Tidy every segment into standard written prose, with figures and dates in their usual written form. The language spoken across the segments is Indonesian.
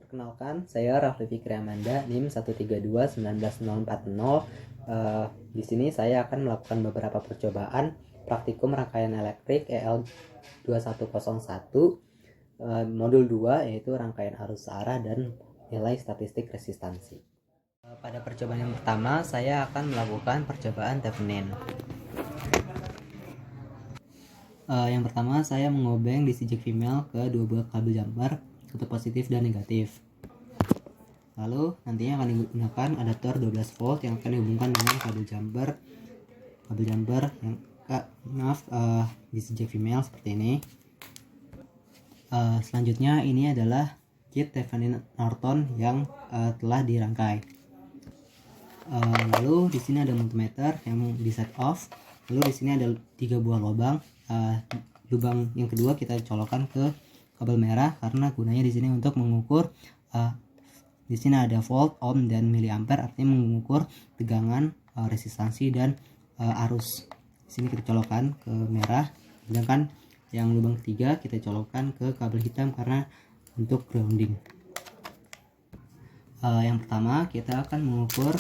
Perkenalkan, saya Rafli Fikri Amanda, NIM 1321940. Di sini saya akan melakukan beberapa percobaan praktikum rangkaian elektrik EL 2101 modul 2, yaitu rangkaian arus searah dan nilai statistik resistansi. Pada percobaan yang pertama, saya akan melakukan percobaan Thevenin. Yang pertama, saya mengobeng DC jack female ke dua buah kabel jumper, satu positif dan negatif. Lalu nantinya akan digunakan adaptor 12 volt yang akan dihubungkan dengan kabel jumper yang DC jack female seperti ini. Selanjutnya ini adalah kit Thevenin Norton yang telah dirangkai. Lalu di sini ada multimeter yang di set off. Lalu di sini ada 3 buah lubang. Lubang yang kedua kita colokkan ke kabel merah karena gunanya di sini untuk mengukur di sini ada volt, ohm, dan miliampere, artinya mengukur tegangan, resistansi, dan arus. Di sini kita colokkan ke merah, sedangkan yang lubang ketiga kita colokkan ke kabel hitam karena untuk grounding. Yang pertama kita akan mengukur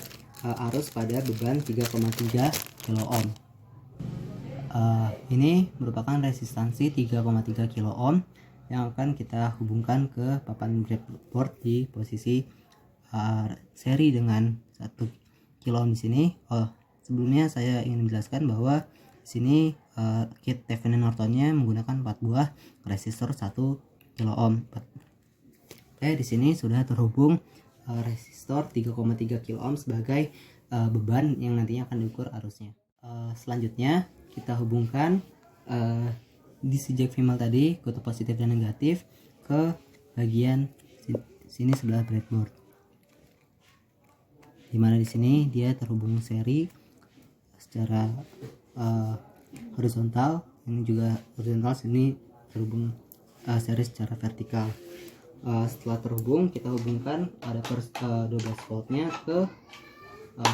arus pada beban 3,3 kilo ohm. Ini merupakan resistansi 3,3 kilo ohm yang akan kita hubungkan ke papan breadboard di posisi seri dengan 1 kilo ohm di sini. Sebelumnya saya ingin menjelaskan bahwa di sini kit Thevenin Nortonnya menggunakan 4 buah resistor 1 kilo ohm. Oke, di sini sudah terhubung resistor 3,3 kilo ohm sebagai beban yang nantinya akan diukur arusnya. Selanjutnya kita hubungkan DC jack female tadi, kutub positif dan negatif, ke bagian sini sebelah breadboard. Dimana di sini dia terhubung seri secara horizontal, ini juga horizontal, sini terhubung seri secara vertikal. Setelah terhubung, kita hubungkan adapter 12 voltnya ke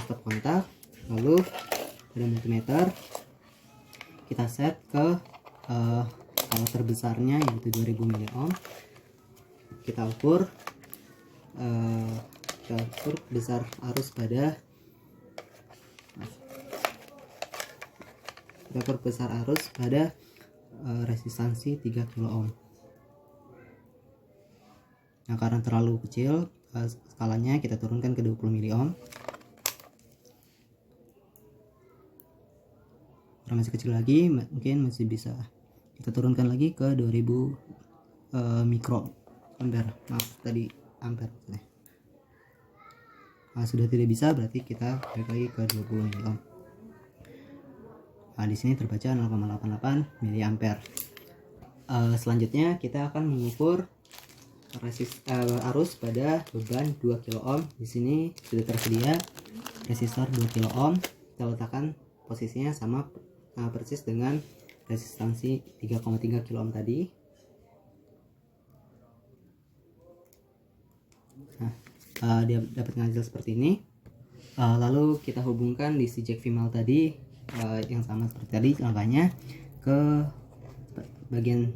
stop kontak. Lalu pada multimeter kita set ke skala terbesarnya, yaitu 2000 mili ohm. Kita ukur besar arus pada resistansi 3 kilo ohm. Nah, karena terlalu kecil skalanya, kita turunkan ke 20 mili ohm. Karena masih kecil lagi, mungkin masih bisa kita turunkan lagi ke 2000 mikro ampere. Maaf, tadi ampere. Sudah tidak bisa, berarti kita balik lagi ke 20 mili ohm. Di sini terbaca 0,88 mili ampere. Selanjutnya kita akan mengukur arus pada beban 2 kilo ohm. Di sini sudah tersedia resistor 2 kilo ohm. Kita letakkan posisinya sama persis dengan resistansi 3,3 kilo ohm tadi. Dia dapat menghasil seperti ini. Lalu kita hubungkan DC jack female tadi yang sama seperti tadi, angkanya ke bagian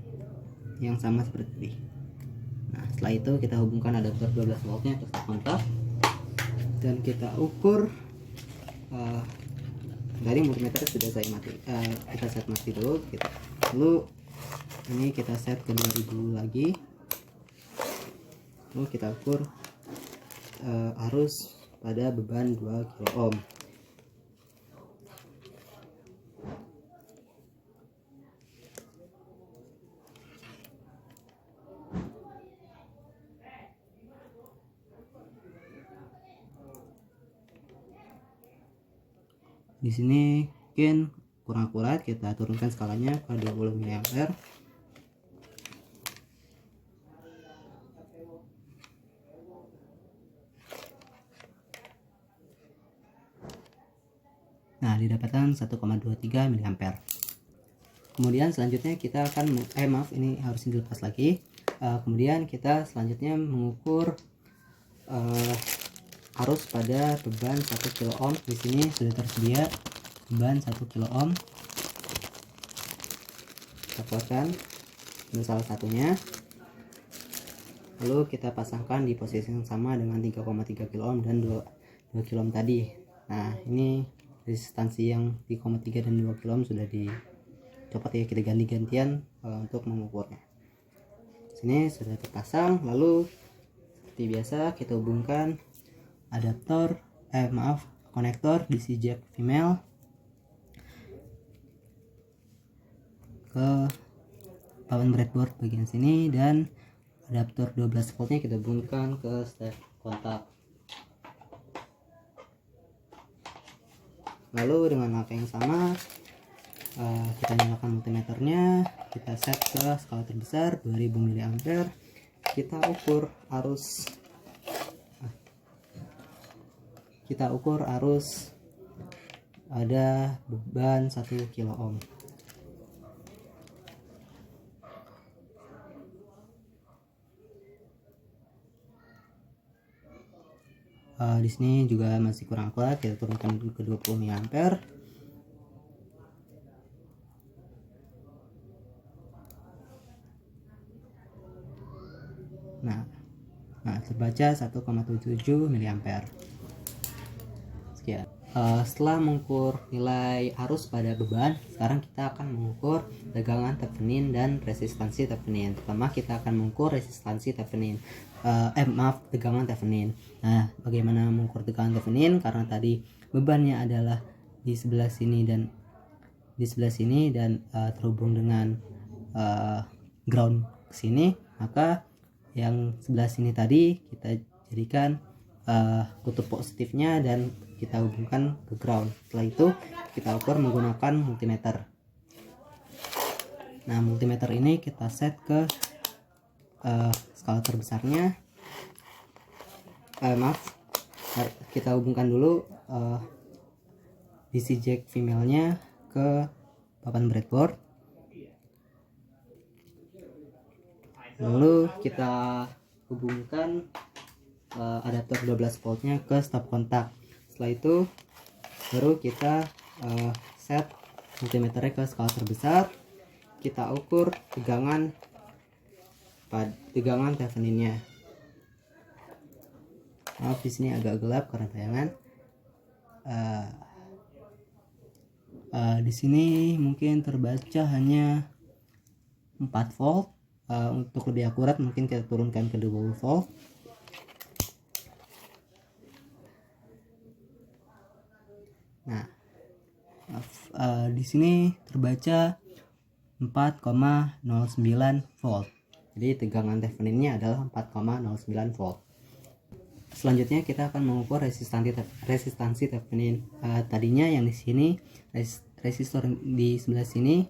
yang sama seperti tadi. Nah, setelah itu kita hubungkan adapter 12 voltnya ke stop kontak dan kita ukur. Tadi multimeter sudah saya mati, kita set mati dulu. Lalu ini kita set ke 2000 lagi. Lalu kita ukur arus pada beban 2 kilo ohm. Di sini mungkin kurang akurat, kita turunkan skalanya ke 20 mA. Nah, didapatkan 1,23 mA. Kemudian selanjutnya kita akan ini harus dilepas lagi. Kemudian kita selanjutnya mengukur arus pada beban 1 kilo ohm. Di sini sudah tersedia beban 1 kilo ohm. Kita keluarkan ini salah satunya. lalu kita pasangkan di posisi yang sama dengan 3,3 kilo ohm dan 2 kilo ohm tadi. Nah, ini resistansi yang 3,3 dan 2 kilo ohm sudah dicopot ya, kita ganti-gantian untuk mengukurnya. Sini sudah terpasang. Lalu seperti biasa kita hubungkan konektor DC jack female ke papan breadboard bagian sini, dan adaptor 12 voltnya kita hubungkan ke step kontak. Lalu dengan langkah yang sama kita nyalakan multimeternya, kita set ke skala terbesar 2000 mA, kita ukur arus ada beban 1 kilo ohm. Di sini juga masih kurang akurat, kita turunkan ke 20 mA. Nah, terbaca 1,77 mA. Sekian. Setelah mengukur nilai arus pada beban, sekarang kita akan mengukur tegangan Thevenin dan resistansi Thevenin. Pertama kita akan mengukur resistansi Thevenin. Tegangan Thevenin. Nah, bagaimana mengukur tegangan Thevenin? Karena tadi bebannya adalah di sebelah sini dan terhubung dengan ground ke sini, maka yang sebelah sini tadi kita jadikan kutub positifnya dan kita hubungkan ke ground. Setelah itu kita ukur menggunakan multimeter. Nah, multimeter ini kita set ke skala terbesarnya. Kita hubungkan dulu DC jack female-nya ke papan breadboard. Lalu kita hubungkan adaptor 12 voltnya ke stop kontak. Setelah itu baru kita set multimeternya ke skala terbesar, kita ukur tegangan Theveninnya. Maaf, di sini agak gelap karena tayangan. Di sini mungkin terbaca hanya 4 volt. Untuk lebih akurat mungkin kita turunkan ke 20 volt. Nah, di sini terbaca 4,09 volt. Jadi tegangan Theveninnya adalah 4,09 volt. Selanjutnya kita akan mengukur resistansi Thevenin. Tadinya yang di sini resistor di sebelah sini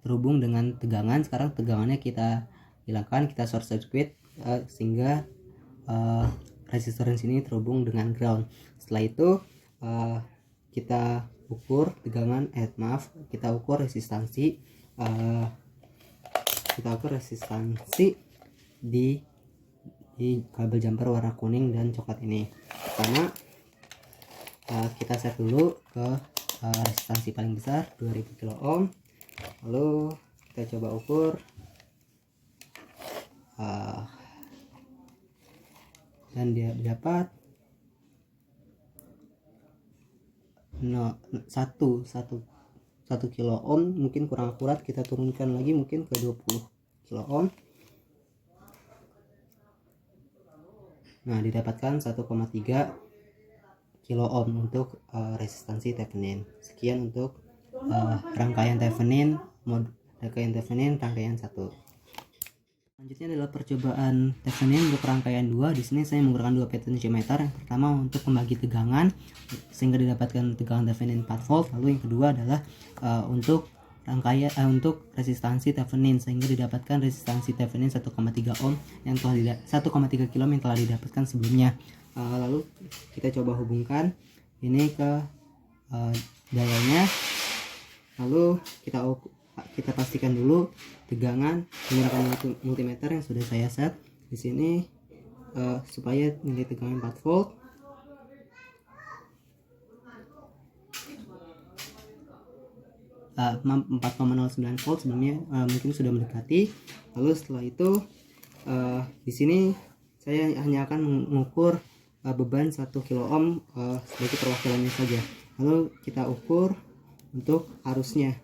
terhubung dengan tegangan. Sekarang tegangannya kita hilangkan, kita short circuit sehingga resistor di sini terhubung dengan ground. Setelah itu kita ukur resistansi di kabel jumper warna kuning dan coklat ini. Pertama kita set dulu ke resistansi paling besar 2000 kilo ohm. Lalu kita coba ukur dan dia dapat 1 kilo ohm. Mungkin kurang akurat, kita turunkan lagi mungkin ke 20 kilo ohm. Nah, didapatkan 1,3 kilo ohm untuk resistansi Thevenin. Sekian untuk rangkaian Thevenin rangkaian 1. Selanjutnya adalah percobaan Thevenin untuk rangkaian 2. Di sini saya menggunakan 2 potentiometer. Yang pertama untuk membagi tegangan sehingga didapatkan tegangan Thevenin 4 volt. Lalu yang kedua adalah untuk resistansi Thevenin sehingga didapatkan resistansi Thevenin 1,3 ohm yang telah 1,3 kilo ohm yang telah didapatkan sebelumnya. Lalu kita coba hubungkan ini ke dayanya. Lalu kita pastikan dulu tegangan menggunakan multimeter yang sudah saya set di sini supaya nilai tegangan 4 volt. Uh, 4,09 volt sebelumnya mungkin sudah mendekati. Lalu setelah itu Di sini saya hanya akan mengukur beban 1 kilo ohm sebagai perwakilannya saja. Lalu kita ukur untuk arusnya,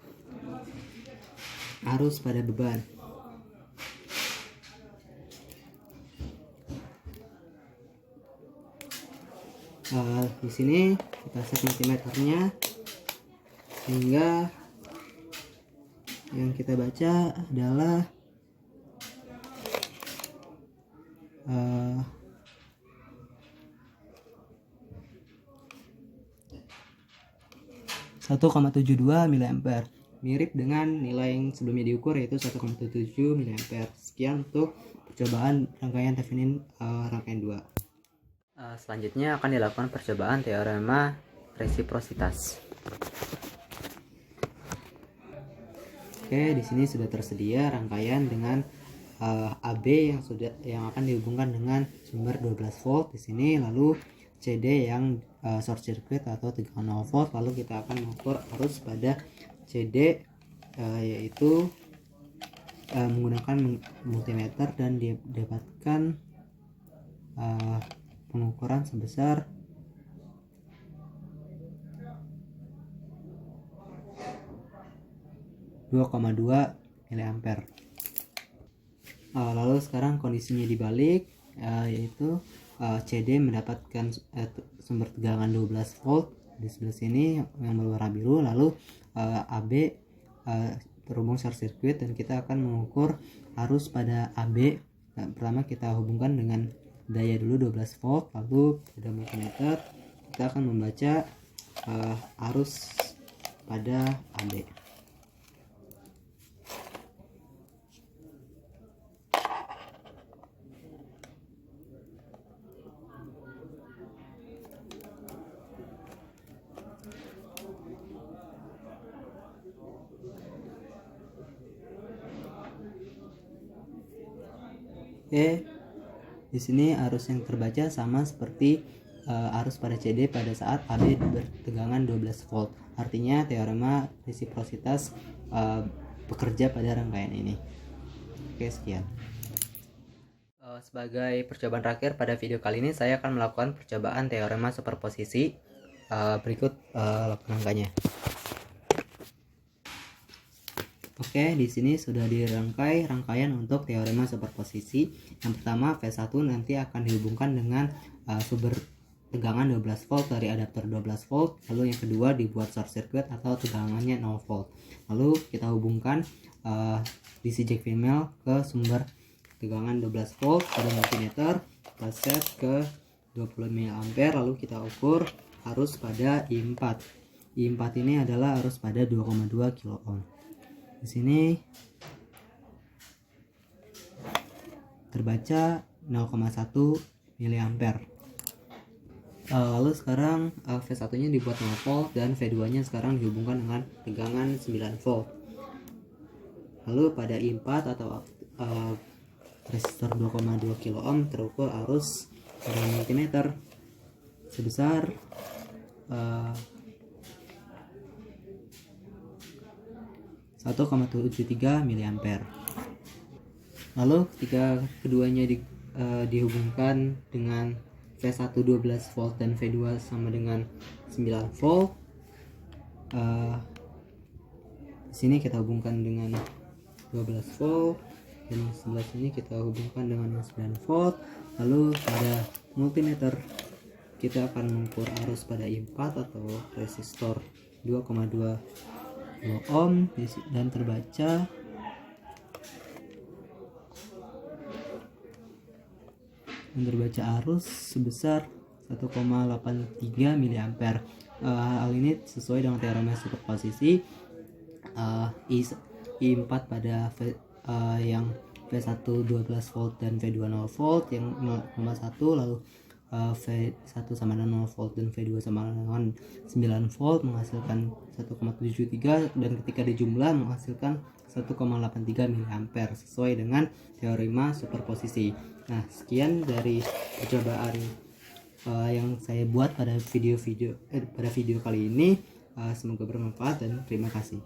arus pada beban. Di sini kita set multimeternya sehingga yang kita baca adalah 1,72 mA, mirip dengan nilai yang sebelumnya diukur yaitu 1,77 mA. Sekian untuk percobaan rangkaian Thevenin rangkaian 2. Selanjutnya akan dilakukan percobaan teorema resiprositas. Oke, di sini sudah tersedia rangkaian dengan AB yang akan dihubungkan dengan sumber 12 volt di sini, lalu CD yang short circuit atau tegangan 0 volt. Lalu kita akan mengukur arus pada CD yaitu menggunakan multimeter dan didapatkan pengukuran sebesar 2,2 mA. Lalu sekarang kondisinya dibalik, yaitu CD mendapatkan sumber tegangan 12 volt di sebelah sini yang berwarna biru, lalu AB terhubung short circuit dan kita akan mengukur arus pada AB. Pertama kita hubungkan dengan daya dulu 12 volt, lalu pada multimeter kita akan membaca arus pada AB. Oke, di sini arus yang terbaca sama seperti arus pada CD pada saat AB bertegangan 12 volt. Artinya teorema resiprositas bekerja pada rangkaian ini. Oke, sekian. Sebagai percobaan terakhir pada video kali ini, saya akan melakukan percobaan teorema superposisi. Berikut rangkaiannya. Oke, di sini sudah dirangkai rangkaian untuk teorema superposisi. Yang pertama, V1 nanti akan dihubungkan dengan sumber tegangan 12 volt dari adapter 12 volt. Lalu yang kedua dibuat short circuit atau tegangannya 0 volt. Lalu kita hubungkan DC jack female ke sumber tegangan 12 volt pada multimeter. Kita set ke 20 mA, lalu kita ukur arus pada I4. I4 ini adalah arus pada 2,2 kilo ohm. Di sini terbaca 0,1 mA. Lalu sekarang V1 nya dibuat 0 volt dan V2 nya sekarang dihubungkan dengan tegangan 9 volt. Lalu pada I4 atau resistor 2,2 kilo ohm terukur arus pada multimeter sebesar 1,73 mA. Lalu ketika keduanya dihubungkan dengan V1 12 volt dan V2 sama dengan 9 volt, di sini kita hubungkan dengan 12 volt dan sebelah sini kita hubungkan dengan 9 volt. Lalu pada multimeter kita akan mengukur arus pada I4 atau resistor 2,2 ohm dan terbaca arus sebesar 1,83 mA. Hal ini sesuai dengan teorema superposisi. I4 pada yang V1 12 volt dan V2 0 volt yang 0,1, lalu V1 sama dengan 0 volt dan V2 sama dengan 9 volt menghasilkan 1,73 dan ketika dijumlah menghasilkan 1,83 mA sesuai dengan teorema superposisi. Nah, sekian dari percobaan yang saya buat pada video kali ini. Semoga bermanfaat dan terima kasih.